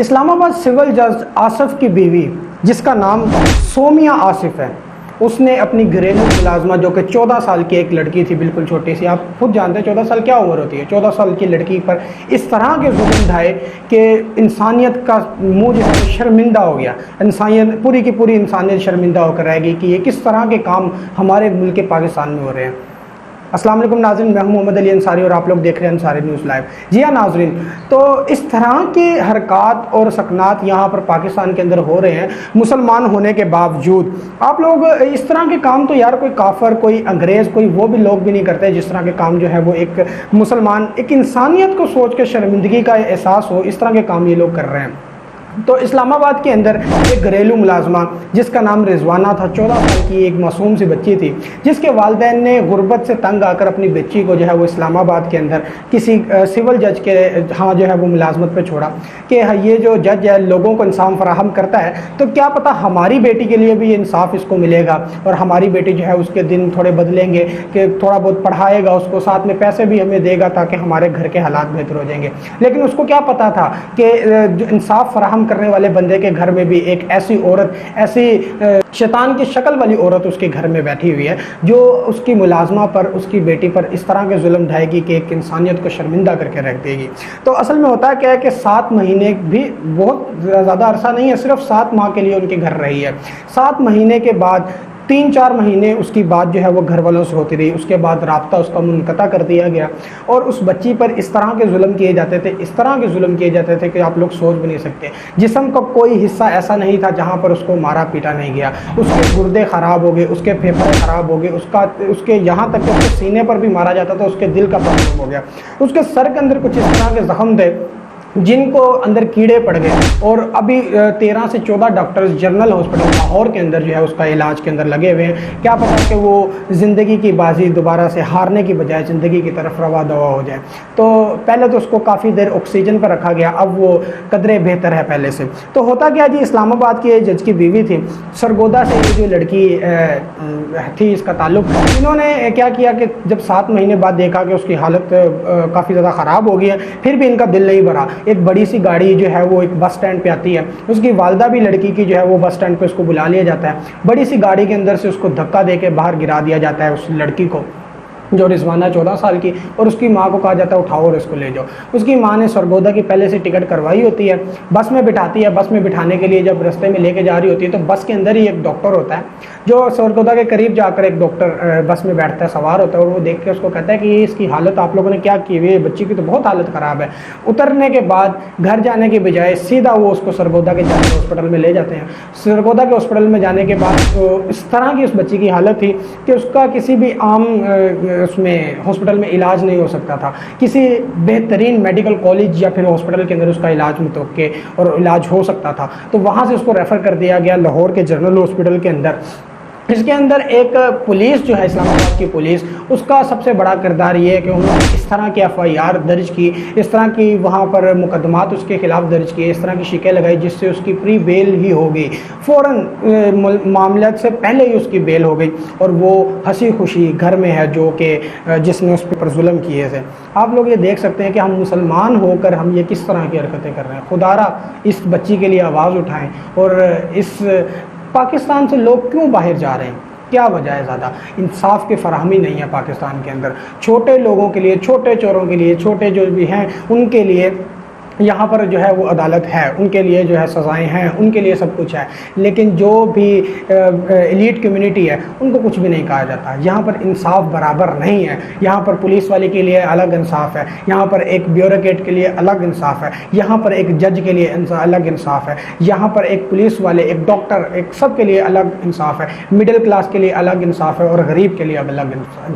اسلام آباد سول جج آصف کی بیوی جس کا نام سومیہ آصف ہے، اس نے اپنی گھریلو ملازمہ جو کہ 14 سال کی ایک لڑکی تھی، بالکل چھوٹی سی، آپ خود جانتے ہیں 14 سال کیا عمر ہوتی ہے، 14 سال کی لڑکی پر اس طرح کے ظلم ڈھائے کہ انسانیت کا منہ جو ہے شرمندہ ہو گیا، انسانیت پوری کی پوری انسانیت شرمندہ ہو کر رہ گئی کہ یہ کس طرح کے کام ہمارے ملک پاکستان میں ہو رہے ہیں۔ السلام علیکم ناظرین، میں ہوں محمد علی انصاری اور آپ لوگ دیکھ رہے ہیں انصاری نیوز لائیو۔ جی ہاں ناظرین، تو اس طرح کی حرکات اور سکنات یہاں پر پاکستان کے اندر ہو رہے ہیں مسلمان ہونے کے باوجود۔ آپ لوگ اس طرح کے کام تو یار کوئی کافر، کوئی انگریز، کوئی وہ بھی لوگ بھی نہیں کرتے جس طرح کے کام جو ہے وہ ایک مسلمان، ایک انسانیت کو سوچ کے شرمندگی کا احساس ہو، اس طرح کے کام یہ لوگ کر رہے ہیں۔ تو اسلام آباد کے اندر ایک گھریلو ملازمہ جس کا نام رضوانہ تھا، 14 سال کی ایک معصوم سی بچی تھی، جس کے والدین نے غربت سے تنگ آ کر اپنی بچی کو جو ہے وہ اسلام آباد کے اندر کسی سول جج کے ہاں جو ہے وہ ملازمت پہ چھوڑا کہ یہ جو جج ہے لوگوں کو انصاف فراہم کرتا ہے، تو کیا پتہ ہماری بیٹی کے لیے بھی یہ انصاف اس کو ملے گا اور ہماری بیٹی جو ہے اس کے دن تھوڑے بدلیں گے کہ تھوڑا بہت پڑھائے گا اس کو، ساتھ میں پیسے بھی ہمیں دے گا تاکہ ہمارے گھر کے حالات بہتر ہو جائیں گے۔ لیکن اس کو کیا پتہ تھا کہ انصاف فراہم کرنے والے بندے کے گھر میں بھی ایک ایسی عورت، ایسی شیطان کی شکل والی عورت اس کے گھر میں بیٹھی ہوئی ہے جو اس کی ملازمہ پر، اس کی بیٹی پر اس طرح کے ظلم ڈھائے گی کہ ایک انسانیت کو شرمندہ کر کے رکھ دے گی۔ تو اصل میں ہوتا کیا ہے کہ 7 مہینے بھی بہت زیادہ عرصہ نہیں ہے، صرف 7 ماہ کے لیے ان کے گھر رہی ہے۔ 7 مہینے کے بعد 3-4 مہینے اس کی بات جو ہے وہ گھر والوں سے ہوتی رہی، اس کے بعد رابطہ اس کا منقطع کر دیا گیا اور اس بچی پر اس طرح کے ظلم کیے جاتے تھے، اس طرح کے ظلم کیے جاتے تھے کہ آپ لوگ سوچ بھی نہیں سکتے۔ جسم کا کوئی حصہ ایسا نہیں تھا جہاں پر اس کو مارا پیٹا نہیں گیا۔ اس کے گردے خراب ہو گئے، اس کے پھیپھڑے خراب ہو گئے، اس کے یہاں تک کہ اس کے سینے پر بھی مارا جاتا تھا، اس کے دل کا پرابلم ہو گیا۔ اس کے سر کے اندر کچھ اس طرح کے زخم تھے جن کو اندر کیڑے پڑ گئے اور ابھی 13 سے 14 ڈاکٹرز جنرل ہاسپٹل لاہور کے اندر جو ہے اس کا علاج کے اندر لگے ہوئے ہیں۔ کیا پتہ کہ وہ زندگی کی بازی دوبارہ سے ہارنے کی بجائے زندگی کی طرف روا دوا ہو جائے۔ تو پہلے تو اس کو کافی دیر آکسیجن پر رکھا گیا، اب وہ قدرے بہتر ہے پہلے سے۔ تو ہوتا کیا جی، اسلام آباد کی جج کی بیوی تھی، سرگودا سے یہ جو لڑکی تھی اس کا تعلق، انہوں نے کیا کیا کہ جب 7 مہینے بعد دیکھا کہ اس کی حالت کافی زیادہ خراب ہو گئی ہے، پھر بھی ان کا دل نہیں بھرا۔ ایک بڑی سی گاڑی جو ہے وہ ایک بس سٹینڈ پہ آتی ہے، اس کی والدہ بھی لڑکی کی جو ہے وہ بس سٹینڈ پہ اس کو بلا لیا جاتا ہے، بڑی سی گاڑی کے اندر سے اس کو دھکا دے کے باہر گرا دیا جاتا ہے اس لڑکی کو جو رضوانہ 14 سال کی، اور اس کی ماں کو کہا جاتا ہے اٹھاؤ اور اس کو لے جاؤ۔ اس کی ماں نے سرگودا کی پہلے سے ٹکٹ کروائی ہوتی ہے، بس میں بٹھاتی ہے، بس میں بٹھانے کے لیے جب رستے میں لے کے جا رہی ہوتی ہے تو بس کے اندر ہی ایک ڈاکٹر ہوتا ہے جو سرگودا کے قریب جا کر ایک ڈاکٹر بس میں بیٹھتا ہے، سوار ہوتا ہے، اور وہ دیکھ کے اس کو کہتا ہے کہ یہ اس کی حالت آپ لوگوں نے کیا کی ہوئی ہے، بچی کی تو بہت حالت خراب ہے۔ اترنے کے بعد گھر جانے کے بجائے سیدھا وہ اس کو سرگودا کے جنرل ہاسپٹل میں لے جاتے ہیں۔ سرگودا کے ہاسپٹل میں جانے کے بعد اس طرح کی اس بچی کی حالت تھی کہ اس کا کسی بھی عام اس میں ہاسپٹل میں علاج نہیں ہو سکتا تھا، کسی بہترین میڈیکل کالج یا پھر ہاسپٹل کے اندر اس کا علاج متوقع اور علاج ہو سکتا تھا، تو وہاں سے اس کو ریفر کر دیا گیا لاہور کے جنرل ہاسپٹل کے اندر۔ اس کے اندر ایک پولیس جو ہے اسلام آباد کی پولیس، اس کا سب سے بڑا کردار یہ ہے کہ انہوں نے اس طرح کی FIR درج کی، اس طرح کی وہاں پر مقدمات اس کے خلاف درج کیے، اس طرح کی شکیں لگائی جس سے اس کی پری بیل ہی ہو گئی، فوراً معاملات سے پہلے ہی اس کی بیل ہو گئی اور وہ ہنسی خوشی گھر میں ہے جو کہ جس نے اس پر ظلم کیے تھے۔ آپ لوگ یہ دیکھ سکتے ہیں کہ ہم مسلمان ہو کر ہم یہ کس طرح کی حرکتیں کر رہے ہیں۔ خدا را اس بچی کے لیے آواز اٹھائیں، اور اس پاکستان سے لوگ کیوں باہر جا رہے ہیں، کیا وجہ ہے؟ زیادہ انصاف کی فراہمی نہیں ہے پاکستان کے اندر، چھوٹے لوگوں کے لیے، چھوٹے چوروں کے لیے، چھوٹے جو بھی ہیں ان کے لیے یہاں پر جو ہے وہ عدالت ہے، ان کے لیے جو ہے سزائیں ہیں، ان کے لیے سب کچھ ہے، لیکن جو بھی ایلیٹ کمیونٹی ہے ان کو کچھ بھی نہیں کہا جاتا۔ یہاں پر انصاف برابر نہیں ہے، یہاں پر پولیس والے کے لیے الگ انصاف ہے، یہاں پر ایک بیوروکریٹ کے لیے الگ انصاف ہے، یہاں پر ایک جج کے لیے الگ انصاف ہے، یہاں پر ایک پولیس والے، ایک ڈاکٹر، ایک سب کے لیے الگ انصاف ہے، مڈل کلاس کے لیے الگ انصاف ہے اور غریب کے لیے الگ انصاف